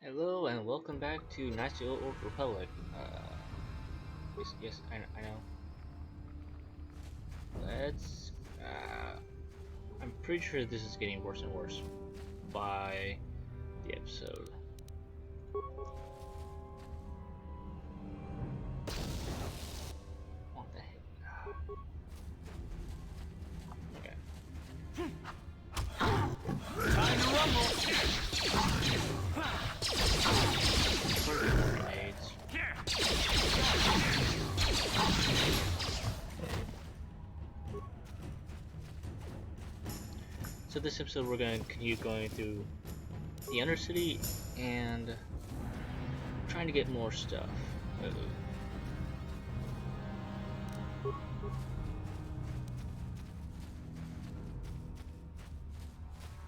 Hello and welcome back to National Old Republic. Yes, I know. Let's. I'm pretty sure this is getting worse and worse by the episode. What the heck? Okay. Time to rumble! Grenades. So this episode we're going to continue going through the Undercity and trying to get more stuff.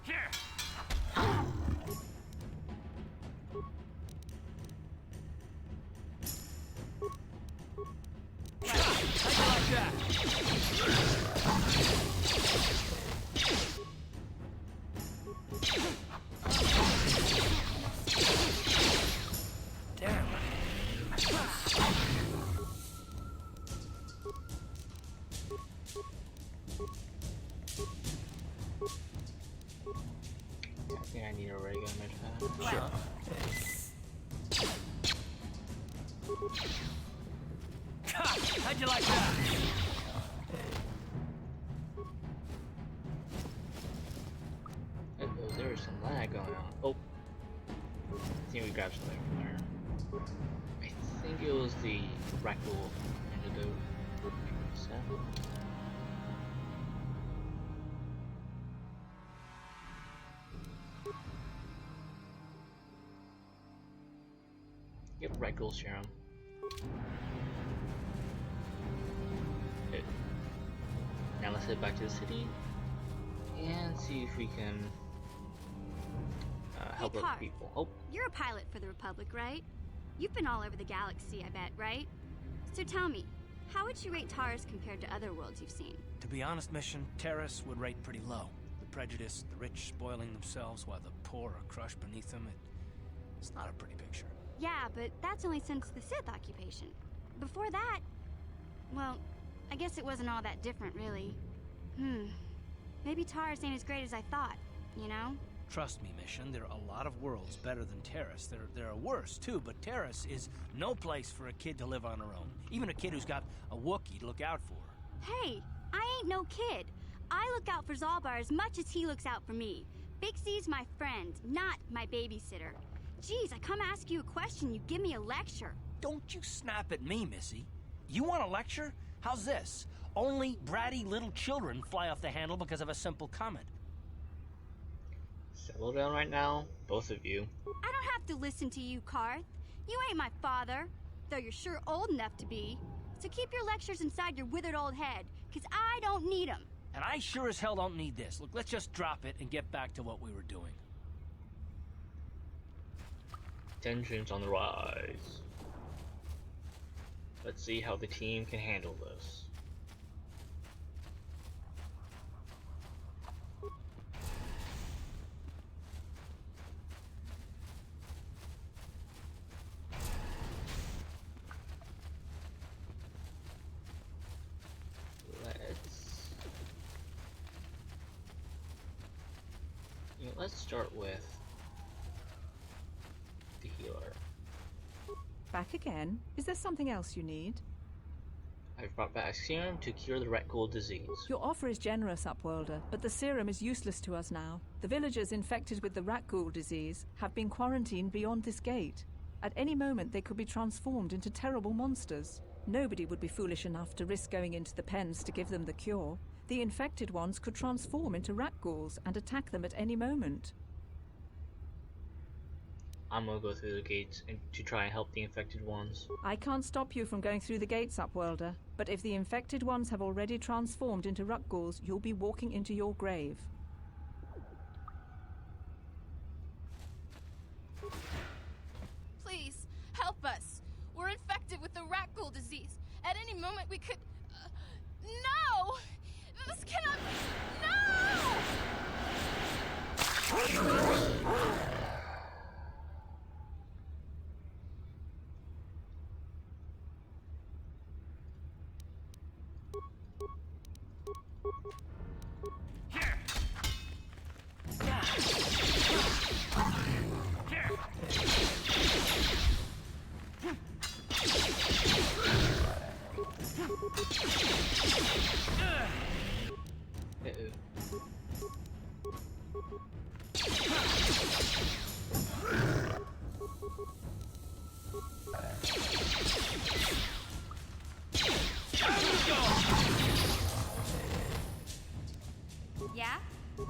Here! How'd you like that? Damn. I think I need a regular med pad. Sure. How'd you like that? Uh-oh, there is some lag going on. Oh, I think we grabbed something from there. I think it was the Rackle antidote. So. Yep, Rackle serum. Good. Now let's head back to the city and see if we can help Hey, other Car. people. Oh, You're a pilot for the Republic, right? You've been all over the galaxy, I bet, right? So tell me, how would you rate Taurus compared to other worlds you've seen? To be honest, Mission, Terrace would rate pretty low. The prejudice, the rich spoiling themselves while the poor are crushed beneath them, it's not a pretty picture. Yeah, but that's only since the Sith occupation. Before that, well, I guess it wasn't all that different, really. Maybe Taurus ain't as great as I thought, you know? Trust me, Mission, there are a lot of worlds better than Terrace. There are worse, too, but Terrace is no place for a kid to live on her own. Even a kid who's got a Wookiee to look out for. Hey, I ain't no kid. I look out for Zalbar as much as he looks out for me. Big C's my friend, not my babysitter. Geez, I come ask you a question, you give me a lecture. Don't you snap at me, Missy. You want a lecture? How's this? Only bratty little children fly off the handle because of a simple comment. settle down right now, both of you. I don't have to listen to you, Karth. You ain't my father, though you're sure old enough to be. So keep your lectures inside your withered old head, 'cause I don't need 'em. And I sure as hell don't need this. Look, let's just drop it and get back to what we were doing. Tensions on the rise. Let's see how the team can handle this. Let's start with the healer. Back again? Is there something else you need? I've brought back serum to cure the rat ghoul disease. Your offer is generous, Upworlder, but the serum is useless to us now. The villagers infected with the rat ghoul disease have been quarantined beyond this gate. At any moment they could be transformed into terrible monsters. Nobody would be foolish enough to risk going into the pens to give them the cure. The infected ones could transform into rat ghouls and attack them at any moment. I'm gonna go through the gates to try and help the infected ones. I can't stop you from going through the gates, Upworlder, but if the infected ones have already transformed into rat ghouls, you'll be walking into your grave. Please, help us. We're infected with the rat ghoul disease. At any moment we could... no! This cannot be... No!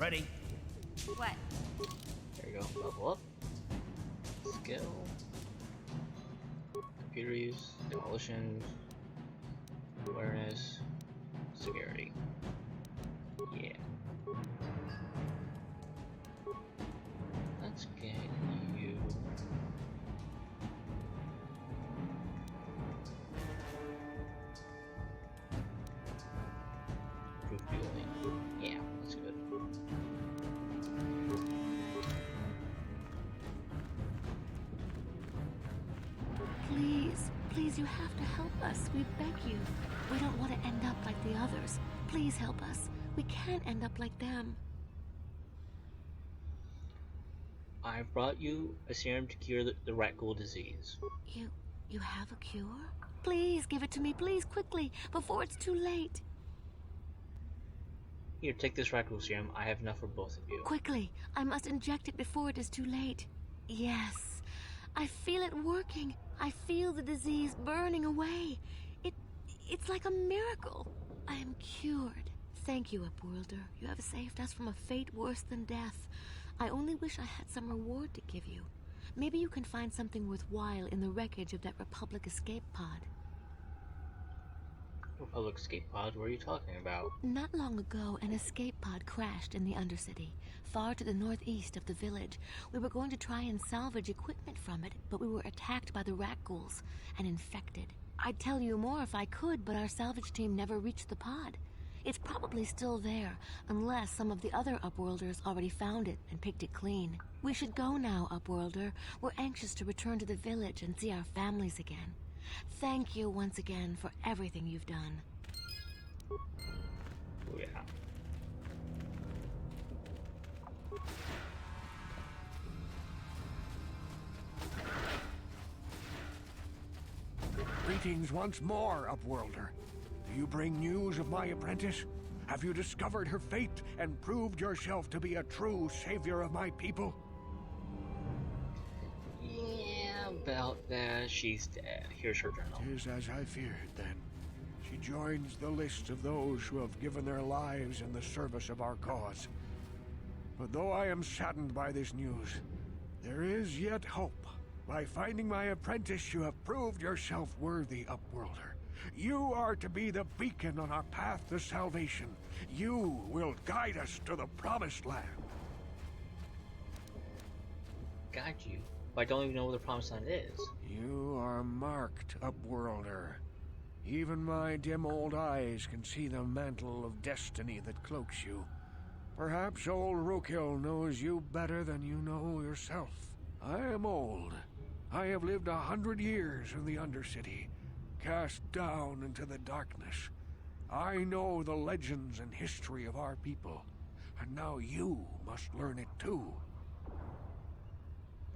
Ready? What? There you go. Level up. Skill. Computer use. Demolition. Awareness. Security. Yeah. Let's get you. Proof dueling. Yeah, that's good. Please, please, you have to help us. We beg you. We don't want to end up like the others. Please help us. We can't end up like them. I've brought you a serum to cure the rat ghoul disease. You have a cure? Please give it to me, please, quickly, before it's too late. Here, take this rat ghoul serum. I have enough for both of you. Quickly, I must inject it before it is too late. Yes, I feel it working. I feel the disease burning away. It's like a miracle. I am cured. Thank you, Upworlder. You have saved us from a fate worse than death. I only wish I had some reward to give you. Maybe you can find something worthwhile in the wreckage of that Republic escape pod. Republic escape pod? What are you talking about? Not long ago, an escape pod crashed in the Undercity, far to the northeast of the village. We were going to try and salvage equipment from it, but we were attacked by the rat ghouls and infected. I'd tell you more if I could, but our salvage team never reached the pod. It's probably still there, unless some of the other Upworlders already found it and picked it clean. We should go now, Upworlder. We're anxious to return to the village and see our families again. Thank you once again for everything you've done. Oh, yeah. Greetings once more, Upworlder. Do you bring news of my apprentice? Have you discovered her fate and proved yourself to be a true savior of my people? Yeah, about that. She's dead. Here's her journal. Tis as I feared, then. She joins the list of those who have given their lives in the service of our cause. But though I am saddened by this news, there is yet hope. By finding my apprentice, you have proved yourself worthy, Upworlder. You are to be the beacon on our path to salvation. You will guide us to the promised land. Got you. But I don't even know where the promised land is. You are marked, Upworlder. Even my dim old eyes can see the mantle of destiny that cloaks you. Perhaps old Rookhill knows you better than you know yourself. I am old. I have lived 100 years in the Undercity, cast down into the darkness. I know the legends and history of our people, and now you must learn it too.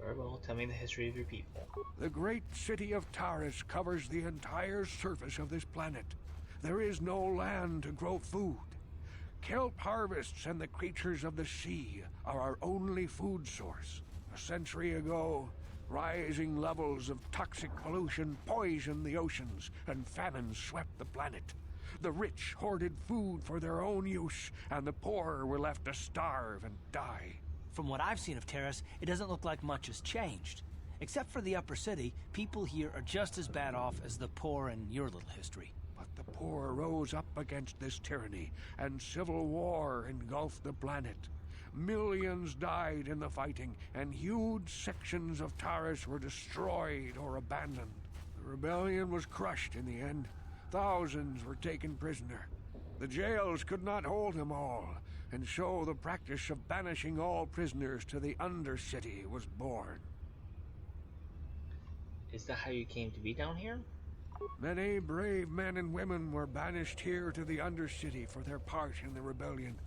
Very well, tell me the history of your people. The great city of Taris covers the entire surface of this planet. There is no land to grow food. Kelp harvests and the creatures of the sea are our only food source. A century ago, rising levels of toxic pollution poisoned the oceans, and famine swept the planet. The rich hoarded food for their own use, and the poor were left to starve and die. From what I've seen of Terrace, it doesn't look like much has changed. Except for the upper city, people here are just as bad off as the poor in your little history. But the poor rose up against this tyranny, and civil war engulfed the planet. Millions died in the fighting, and huge sections of Taris were destroyed or abandoned. The rebellion was crushed in the end. Thousands were taken prisoner. The jails could not hold them all, and so the practice of banishing all prisoners to the Undercity was born. Is that how you came to be down here? Many brave men and women were banished here to the Undercity for their part in the rebellion.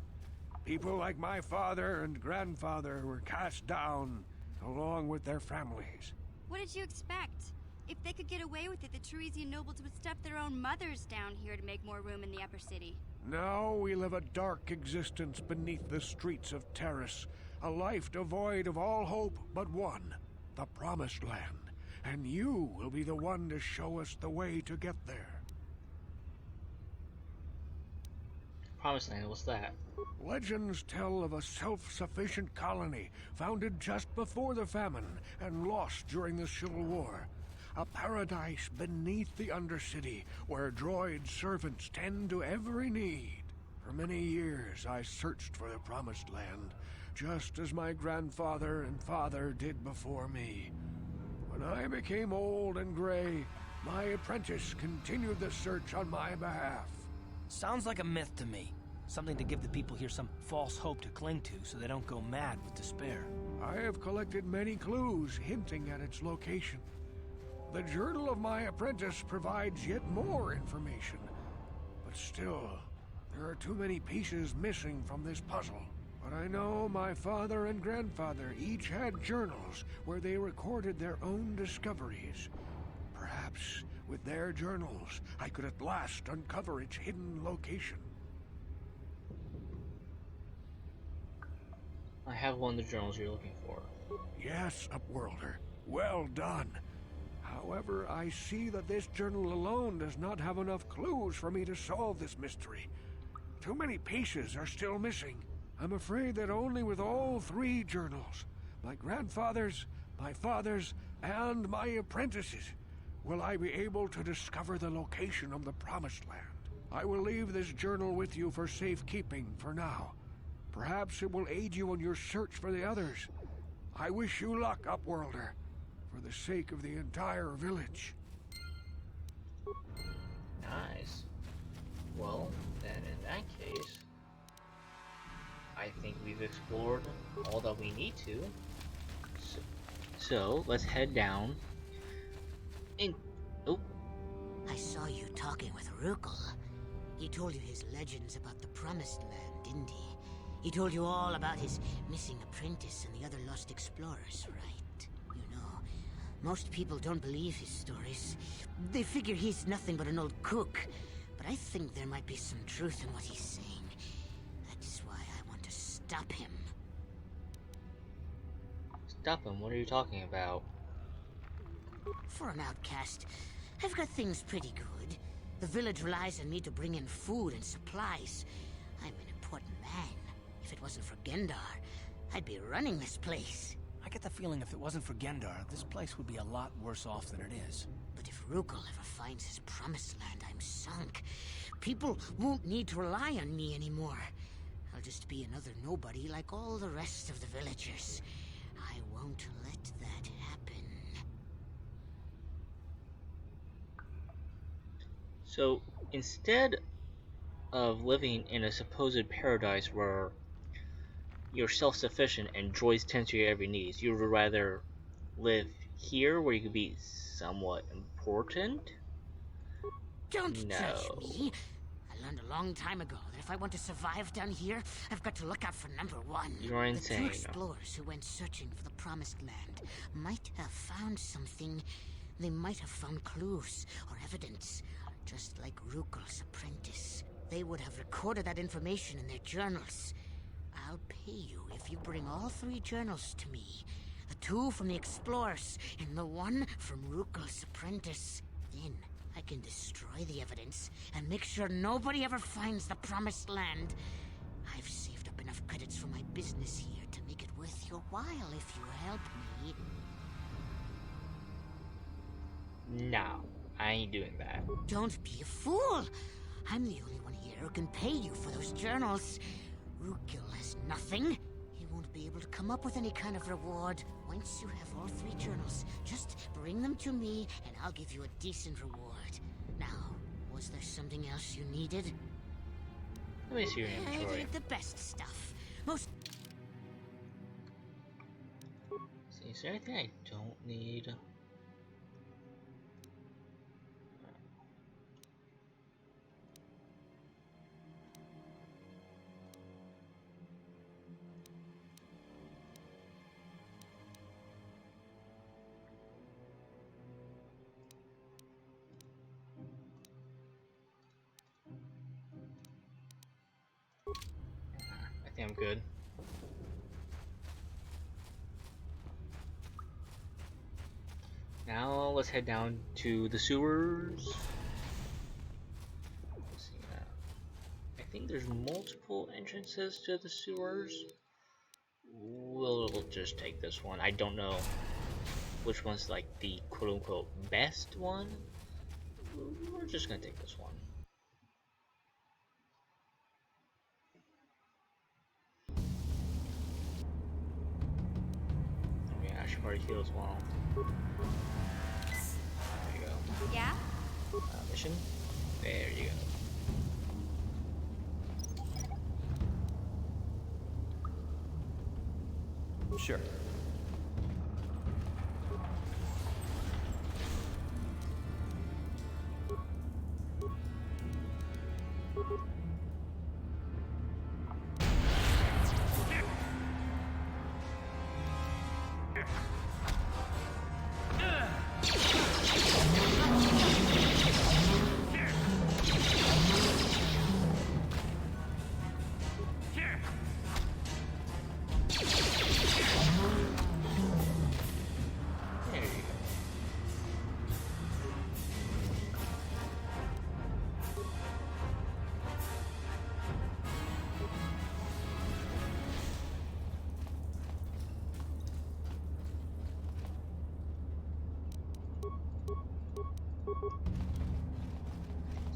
People like my father and grandfather were cast down, along with their families. What did you expect? If they could get away with it, the Teresian nobles would stuff their own mothers down here to make more room in the upper city. Now we live a dark existence beneath the streets of Terrace, a life devoid of all hope but one, the Promised Land. And you will be the one to show us the way to get there. Promised Land, what's that? Legends tell of a self-sufficient colony founded just before the famine and lost during the Civil War. A paradise beneath the Undercity where droid servants tend to every need. For many years I searched for the Promised Land, just as my grandfather and father did before me. When I became old and gray, my apprentice continued the search on my behalf. Sounds like a myth to me. Something to give the people here some false hope to cling to so they don't go mad with despair. I have collected many clues hinting at its location. The journal of my apprentice provides yet more information. But still, there are too many pieces missing from this puzzle. But I know my father and grandfather each had journals where they recorded their own discoveries. Perhaps with their journals, I could at last uncover its hidden location. I have one of the journals you're looking for. Yes, Upworlder. Well done. However, I see that this journal alone does not have enough clues for me to solve this mystery. Too many pieces are still missing. I'm afraid that only with all three journals, my grandfather's, my father's, and my apprentice's, will I be able to discover the location of the Promised Land. I will leave this journal with you for safekeeping for now. Perhaps it will aid you in your search for the others. I wish you luck, Upworlder, for the sake of the entire village. Nice. Well, then in that case, I think we've explored all that we need to. So let's head down. And oh, I saw you talking with Rukel. He told you his legends about the Promised Land, didn't he? He told you all about his missing apprentice and the other lost explorers, right? You know, most people don't believe his stories. They figure he's nothing but an old cook. But I think there might be some truth in what he's saying. That's why I want to stop him. stop him. What are you talking about? For an outcast, I've got things pretty good. The village relies on me to bring in food and supplies. I'm an important man. If it wasn't for Gendar, I'd be running this place. I get the feeling if it wasn't for Gendar, this place would be a lot worse off than it is. But if Rukel ever finds his Promised Land, I'm sunk. People won't need to rely on me anymore. I'll just be another nobody like all the rest of the villagers. I won't let that happen. So instead of living in a supposed paradise where you're self-sufficient and droids tend to your every needs, you would rather live here where you could be somewhat important? Don't No. judge me. I learned a long time ago that if I want to survive down here, I've got to look out for number one. You're insane. The two explorers who went searching for the Promised Land might have found something. They might have found clues or evidence, just like Rukel's apprentice. They would have recorded that information in their journals. I'll pay you if you bring all three journals to me. The two from the explorers and the one from Rukel's apprentice. Then I can destroy the evidence and make sure nobody ever finds the Promised Land. I've saved up enough credits for my business here to make it worth your while if you help me. No, I ain't doing that. Don't be a fool. I'm the only one here who can pay you for those journals. Rukel has nothing. He won't be able to come up with any kind of reward. Once you have all three journals, just bring them to me and I'll give you a decent reward. Now, was there something else you needed? Let me see your inventory. The best stuff. Most... See, is there anything I don't need? I think I'm good. Now let's head down to the sewers. Let's see, I think there's multiple entrances to the sewers. We'll just take this one. I don't know which one's like the quote-unquote best one. We're just gonna take this one. Yeah, I should probably heal as well. There you go. Yeah? Mission? There you go. Sure.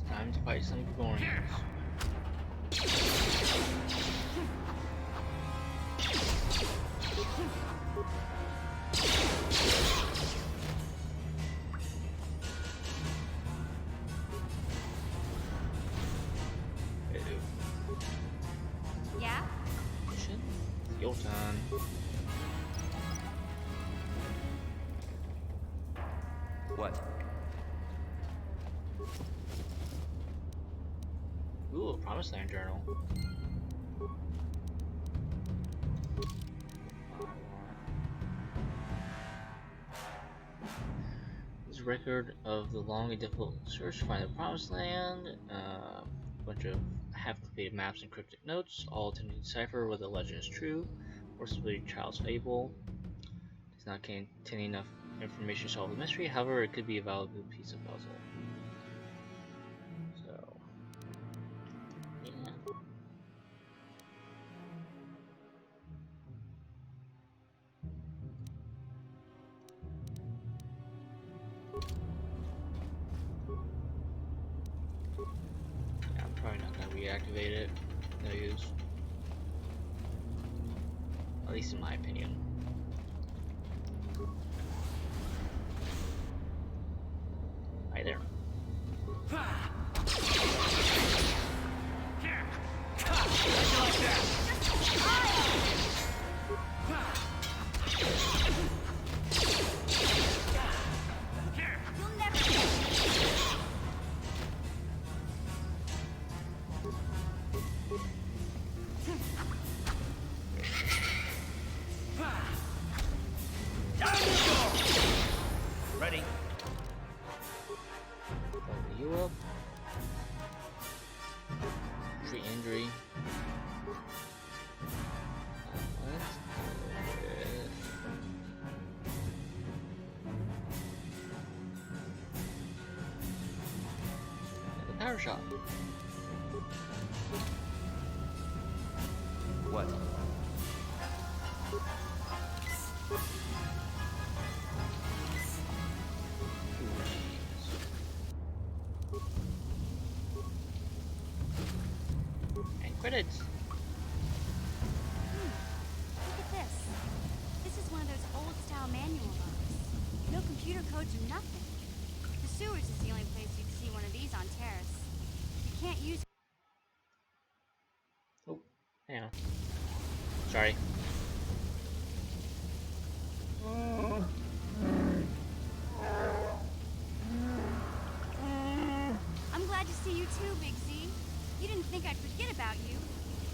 Time to fight some Gorgonians. Yeah? Mission? Your turn. What? Ooh, a Promised Land journal. This record of the long and difficult search to find the Promised Land. A bunch of half-completed maps and cryptic notes, all attempting to decipher whether the legend is true or simply a child's fable. Does not contain enough information to solve the mystery. However, it could be a valuable piece of puzzle. So, yeah. I'm probably not gonna reactivate it. No use. At least in my opinion. Right there. You'll never get me. Ready? Level you up. Treat injury. Let's go with... the power shot. What? And credits. Look at this. This is one of those old-style manual logs. No computer codes or nothing. The sewers is the only place you can see one of these on Terrace. You can't use... Oh, hang on. Sorry. I'm glad to see you too, Big Z. You didn't think I'd forget about you.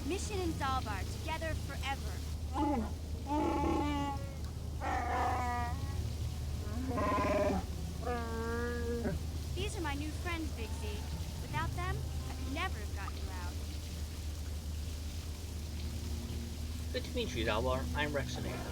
Mission and Zalbar, together forever. These are my new friends, Big Z. Without them, I could never have gotten you out. Good to meet you, Dalbar. I'm Rexinator.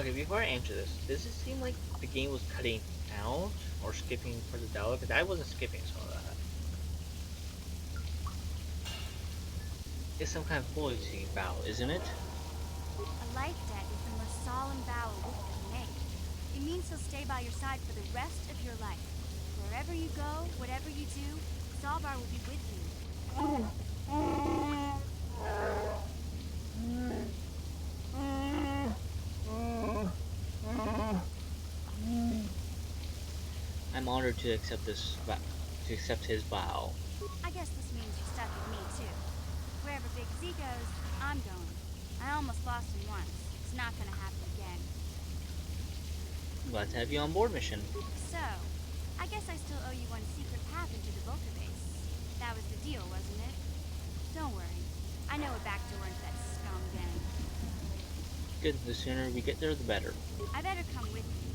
Okay, before I answer this, does it seem like the game was cutting out or skipping for the dialogue? Because I wasn't skipping some of that. It's some kind of loyalty vow, isn't it? A life debt is the most solemn vow a wolf can make. It means he'll stay by your side for the rest of your life. Wherever you go, whatever you do, Zalbar will be with you. I'm honored to accept his vow. I guess this means you're stuck with me, too. Wherever Big Z goes, I'm going. I almost lost him once. It's not gonna happen again. Glad to have you on board, mission. So, I guess I still owe you one secret path into the Vulcan base. That was the deal, wasn't it? Don't worry. I know a back door into that scum gang. Good, the sooner we get there, the better. I better come with you.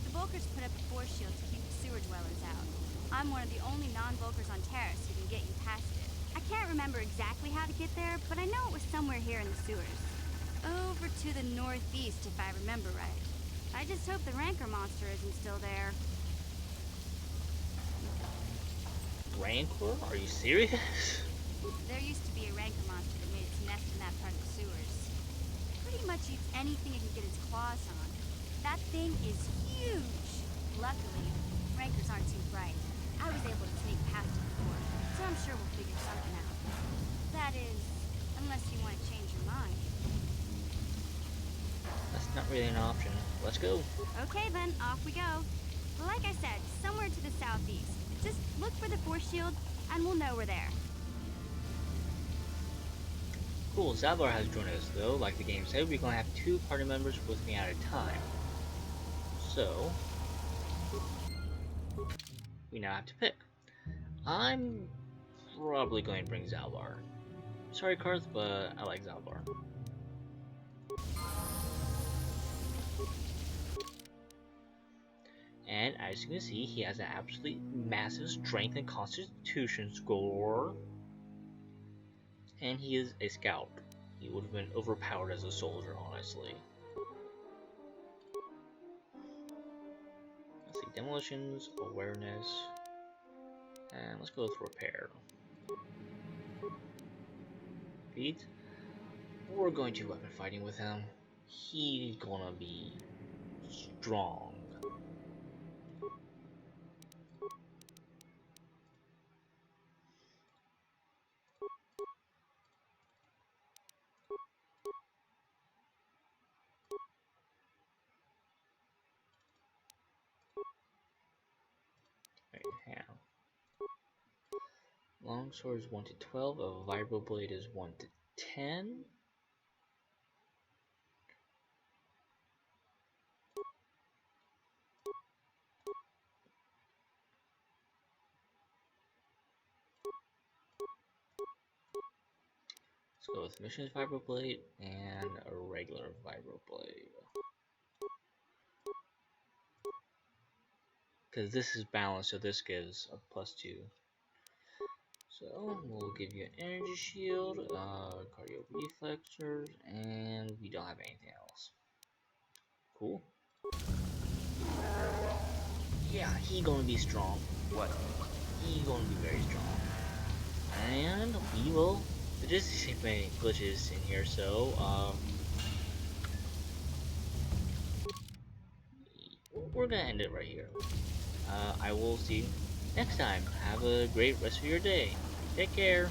The Vulkars put up a force shield to keep the sewer dwellers out. I'm one of the only non-Vulkars on Terrace who can get you past it. I can't remember exactly how to get there, but I know it was somewhere here in the sewers. Over to the northeast, if I remember right. I just hope the Rancor monster isn't still there. Rancor? Are you serious? There used to be a Rancor monster that made its nest in that part of the sewers. Pretty much eats anything it can get its claws on. That thing is huge! Luckily, Rancors aren't too bright. I was able to sneak past it before, so I'm sure we'll figure something out. That is, unless you want to change your mind. That's not really an option. Let's go. Okay then, off we go. Like I said, somewhere to the southeast. Just look for the force shield, and we'll know we're there. Cool, Zalbar has joined us though. Like the game said, we're gonna have 2 party members with me at a time. So, we now have to pick. I'm probably going to bring Zalbar. Sorry, Karth, but I like Zalbar. And as you can see, he has an absolutely massive strength and constitution score. And he is a scout. He would have been overpowered as a soldier, honestly. Let's see, demolitions, awareness, and let's go with repair. Pete, we're going to weapon fighting with him. He's gonna be strong. Right now. Longsword is 1 to 12, a vibroblade is 1 to 10. Let's go with missions vibroblade and a regular vibroblade. Because this is balanced, so this gives a +2. So we'll give you an energy shield, cardio reflexors, and we don't have anything else. Cool. Yeah, he gonna be strong. What? He gonna be very strong. And we will. There's so many glitches in here, so we're gonna end it right here. I will see you next time. Have a great rest of your day. Take care.